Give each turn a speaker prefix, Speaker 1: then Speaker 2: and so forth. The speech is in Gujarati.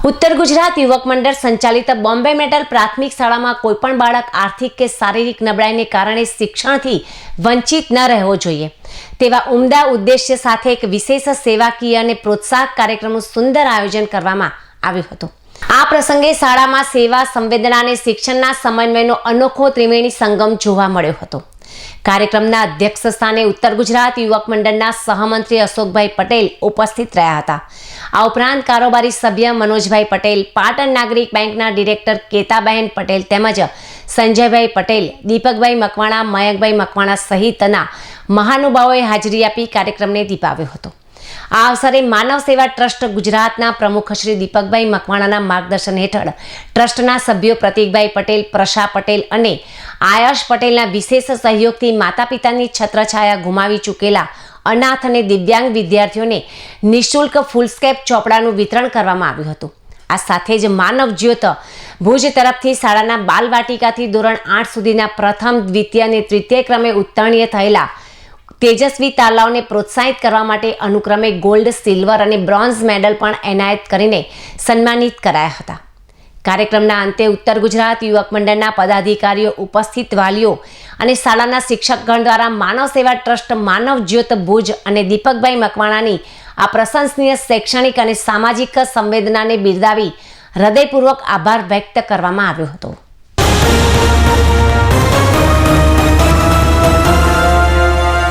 Speaker 1: ઉત્તર ગુજરાત યુવક મંડળ સંચાલિત બોમ્બે મેટલ પ્રાથમિક શાળામાં કોઈપણ બાળક આર્થિક કે શારીરિક નબળાઈને કારણે શિક્ષણથી વંચિત ન રહેવો જોઈએ તેવા ઉમદા ઉદ્દેશ્ય સાથે એક વિશેષ સેવાકીય અને પ્રોત્સાહક કાર્યક્રમનું સુંદર આયોજન કરવામાં આવ્યું હતું। આ પ્રસંગે શાળામાં સેવા, સંવેદના અને શિક્ષણના સમન્વયનો અનોખો ત્રિવેણી સંગમ જોવા મળ્યો હતો। કાર્યક્રમના અધ્યક્ષ સ્થાને ઉત્તર ગુજરાત યુવક મંડળના સહમંત્રી અશોકભાઈ પટેલ ઉપસ્થિત રહ્યા હતા। આ ઉપરાંત કારોબારી સભ્ય મનોજભાઈ પટેલ, પાટણ નાગરિક બેંકના ડિરેક્ટર કેતાબહેન પટેલ તેમજ સંજયભાઈ પટેલ, દીપકભાઈ મકવાણા, મયંકભાઈ મકવાણા સહિતના મહાનુભાવોએ હાજરી આપી કાર્યક્રમને દીપાવ્યો હતો। આ અવસરે માનવ સેવા ટ્રસ્ટ ગુજરાતના પ્રમુખ શ્રી દીપકભાઈ મકવાણાના માર્ગદર્શન હેઠળ ટ્રસ્ટના સભ્યો પ્રતિકભાઈ પટેલ, પ્રશા પટેલ અને આયશ પટેલના વિશેષ સહયોગથી માતા પિતાની છત્રછાયા ગુમાવી ચૂકેલા અનાથ અને દિવ્યાંગ વિદ્યાર્થીઓને નિઃશુલ્ક ફૂલસ્કેપ ચોપડાનું વિતરણ કરવામાં આવ્યું હતું। આ સાથે જ માનવ જ્યોત ભુજ તરફથી શાળાના બાલવાટિકાથી ધોરણ 8 સુધીના પ્રથમ, દ્વિતીય અને તૃતીય ક્રમે ઉત્તીર્ણ થયેલા તેજસ્વી તાલાઓને પ્રોત્સાહિત કરવા માટે અનુક્રમે ગોલ્ડ, સિલ્વર અને બ્રોન્ઝ મેડલ પણ એનાયત કરીને સન્માનિત કરાયા હતા। કાર્યક્રમના અંતે ઉત્તર ગુજરાત યુવક મંડળના પદાધિકારીઓ, ઉપસ્થિત વાલીઓ અને શાળાના શિક્ષકગણ દ્વારા માનવ સેવા ટ્રસ્ટ માનવ જ્યોત ભુજ અને દીપકભાઈ મકવાણાની આ પ્રશંસનીય શૈક્ષણિક અને સામાજિક સંવેદનાને બિરદાવી હૃદયપૂર્વક આભાર વ્યક્ત કરવામાં આવ્યો હતો।